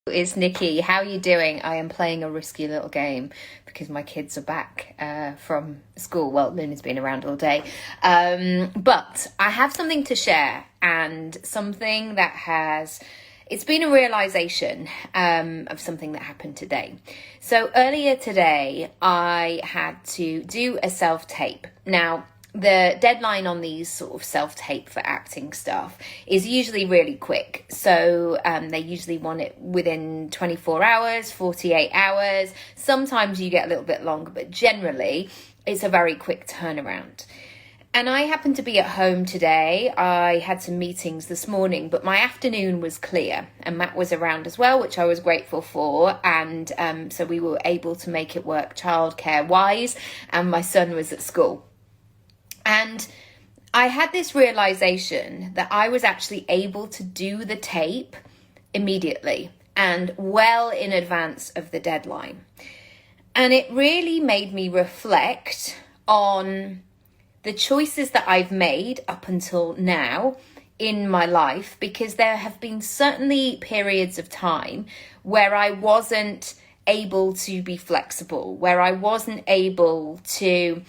It's Nikki. How are you doing? I am playing a risky little game because my kids are back from school. Well, Luna's been around all day. But I have something to share, and something that it's been a realization of something that happened today. So earlier today, I had to do a self-tape. Now, the deadline on these sort of self-tape for acting stuff is usually really quick. So they usually want it within 24 hours, 48 hours. Sometimes you get a little bit longer, but generally it's a very quick turnaround. And I happened to be at home today. I had some meetings this morning, but my afternoon was clear, and Matt was around as well, which I was grateful for. And so we were able to make it work childcare wise, and my son was at school. And I had this realization that I was actually able to do the tape immediately and well in advance of the deadline. And it really made me reflect on the choices that I've made up until now in my life, because there have been certainly periods of time where I wasn't able to be flexible, where I wasn't able to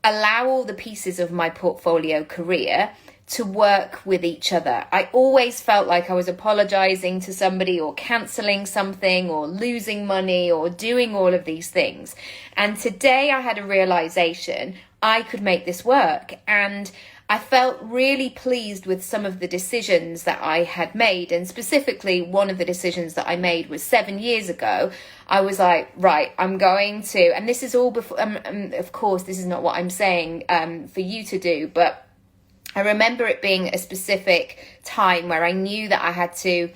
allow all the pieces of my portfolio career to work with each other. I always felt like I was apologizing to somebody or canceling something or losing money or doing all of these things. And today I had a realization I could make this work. And I felt really pleased with some of the decisions that I had made. And specifically, one of the decisions that I made was 7 years ago. I was like, right, I'm going to, and this is all before, of course, this is not what I'm saying for you to do, but I remember it being a specific time where I knew that I had to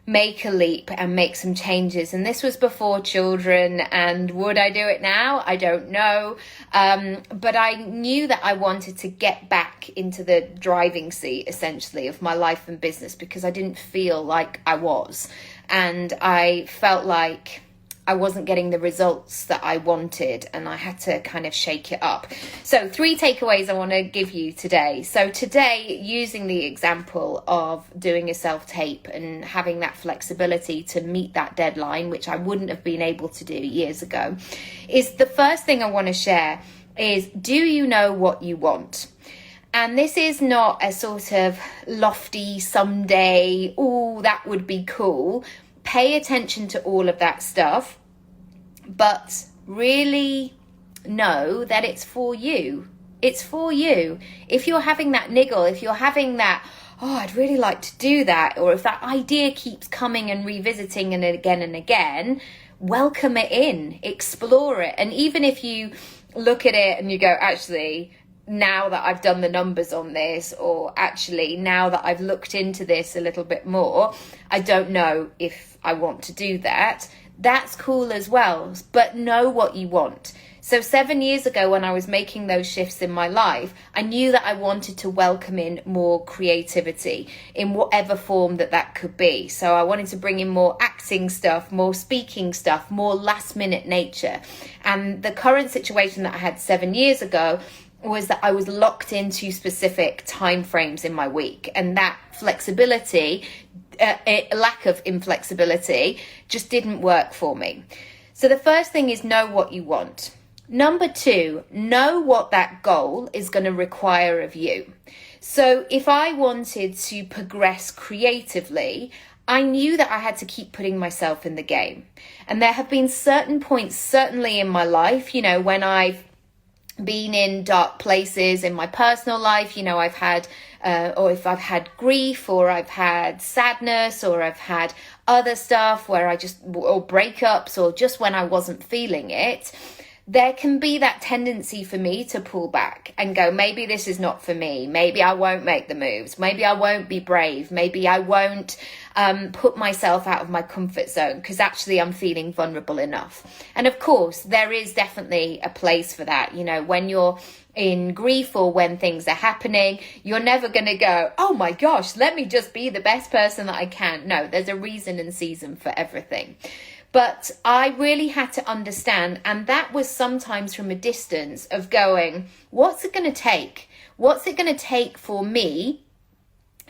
make a leap and make some changes. And this was before children. And would I do it now? I don't know. But I knew that I wanted to get back into the driving seat, essentially, of my life and business, because I didn't feel like I was. And I felt like I wasn't getting the results that I wanted, and I had to kind of shake it up. So 3 takeaways I want to give you today. So today, using the example of doing a self-tape and having that flexibility to meet that deadline, which I wouldn't have been able to do years ago, is the first thing I want to share is, do you know what you want? And this is not a sort of lofty someday, oh, that would be cool. Pay attention to all of that stuff, but really know that it's for you. It's for you. If you're having that niggle, if you're having that, oh, I'd really like to do that, or if that idea keeps coming and revisiting and again, welcome it in, explore it. And even if you look at it and you go, actually, now that I've done the numbers on this, or actually now that I've looked into this a little bit more, I don't know if I want to do that. That's cool as well, but know what you want. So 7 years ago, when I was making those shifts in my life, I knew that I wanted to welcome in more creativity in whatever form that could be. So I wanted to bring in more acting stuff, more speaking stuff, more last minute nature. And the current situation that I had 7 years ago was that I was locked into specific time frames in my week, and that flexibility, lack of inflexibility, just didn't work for me. So the first thing is, know what you want. Number 2, know what that goal is going to require of you. So if I wanted to progress creatively, I knew that I had to keep putting myself in the game. And there have been certain points, certainly in my life, when I've been in dark places in my personal life, I've had, or if I've had grief, or I've had sadness, or I've had other stuff where or breakups, or just when I wasn't feeling it, there can be that tendency for me to pull back and go, maybe this is not for me. Maybe I won't make the moves. Maybe I won't be brave. Maybe I won't put myself out of my comfort zone because actually I'm feeling vulnerable enough. And of course, there is definitely a place for that. When you're in grief or when things are happening, you're never going to go, oh my gosh, let me just be the best person that I can. No, there's a reason and season for everything. But I really had to understand, and that was sometimes from a distance of going, what's it going to take? What's it going to take for me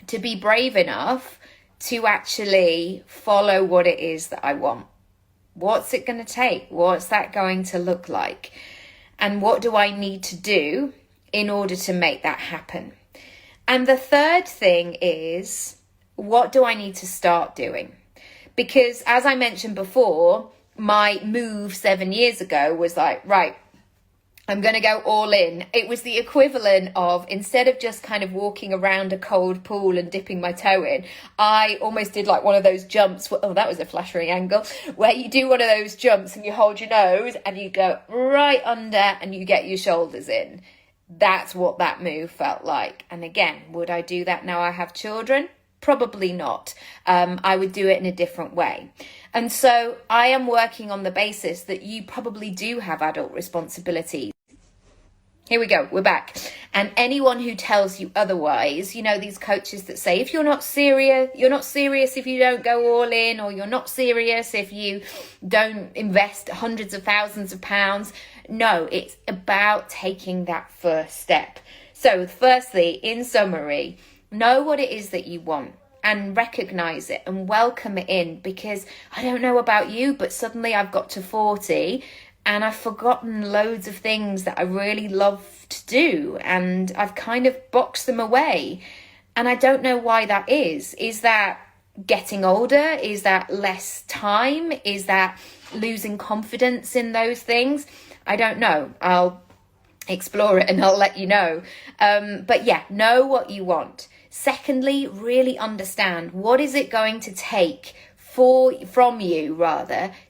to be brave enough to actually follow what it is that I want. What's it going to take? What's that going to look like? And what do I need to do in order to make that happen? And the third thing is, what do I need to start doing? Because as I mentioned before, my move 7 years ago was like, right, I'm going to go all in. It was the equivalent of, instead of just kind of walking around a cold pool and dipping my toe in, I almost did like one of those jumps. Oh, that was a flashing angle, where you do one of those jumps and you hold your nose and you go right under and you get your shoulders in. That's what that move felt like. And again, would I do that now I have children? Probably not. I would do it in a different way. And so I am working on the basis that you probably do have adult responsibilities. Here we go, we're back. And anyone who tells you otherwise, you know, these coaches that say, if you're not serious if you don't go all in, or you're not serious if you don't invest hundreds of thousands of pounds. No, it's about taking that first step. So firstly, in summary, know what it is that you want and recognize it and welcome it in, because I don't know about you, but suddenly I've got to 40 and I've forgotten loads of things that I really love to do, and I've kind of boxed them away. And I don't know why that is. Is that getting older? Is that less time? Is that losing confidence in those things? I don't know. I'll explore it and I'll let you know. But yeah, know what you want. Secondly, really understand what is it going to take from you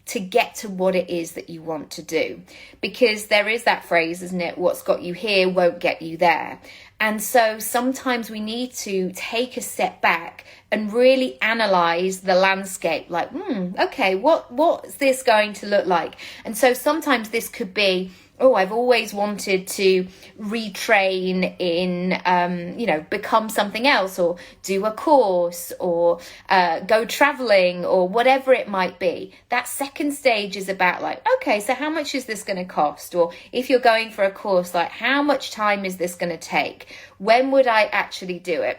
to get to what it is that you want to do. Because there is that phrase, isn't it? What's got you here won't get you there. And so sometimes we need to take a step back and really analyze the landscape, like, okay, what's this going to look like? And so sometimes this could be, I've always wanted to retrain in, become something else, or do a course, or go traveling, or whatever it might be. That second stage is about like, okay, so how much is this going to cost? Or if you're going for a course, like, how much time is this going to take? When would I actually do it?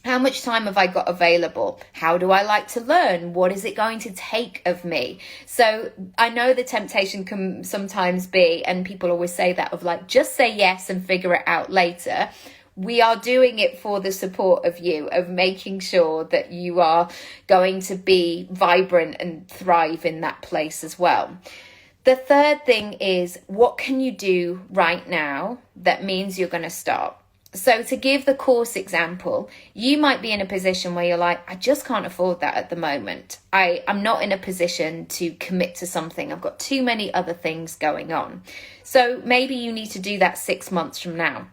How much time have I got available? How do I like to learn? What is it going to take of me? So I know the temptation can sometimes be, and people always say that, of like, just say yes and figure it out later. We are doing it for the support of you, of making sure that you are going to be vibrant and thrive in that place as well. The third thing is, what can you do right now that means you're going to start? So to give the course example, you might be in a position where you're like, I just can't afford that at the moment. I'm not in a position to commit to something. I've got too many other things going on. So maybe you need to do that 6 months from now.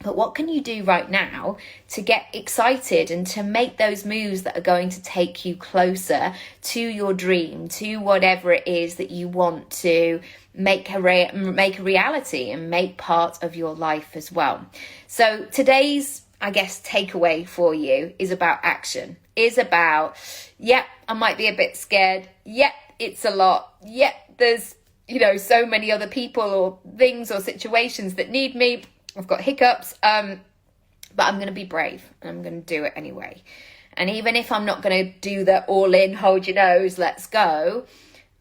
But what can you do right now to get excited and to make those moves that are going to take you closer to your dream, to whatever it is that you want to make a reality and make part of your life as well? So today's, I guess, takeaway for you is about action. Is about, I might be a bit scared. It's a lot. There's, so many other people or things or situations that need me. I've got hiccups, but I'm going to be brave and I'm going to do it anyway. And even if I'm not going to do the all in, hold your nose, let's go,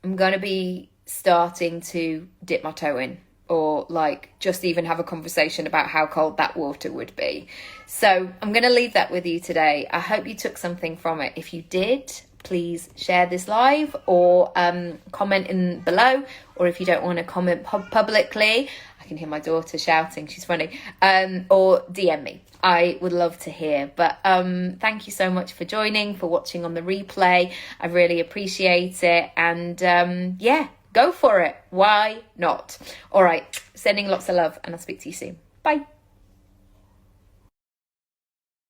I'm going to be starting to dip my toe in, or like just even have a conversation about how cold that water would be. So I'm going to leave that with you today. I hope you took something from it. If you did, please share this live, or comment in below. Or if you don't want to comment publicly, I can hear my daughter shouting, she's funny, or DM me. I would love to hear. But thank you so much for joining, for watching on the replay. I really appreciate it. And go for it. Why not? All right, sending lots of love, and I'll speak to you soon. Bye.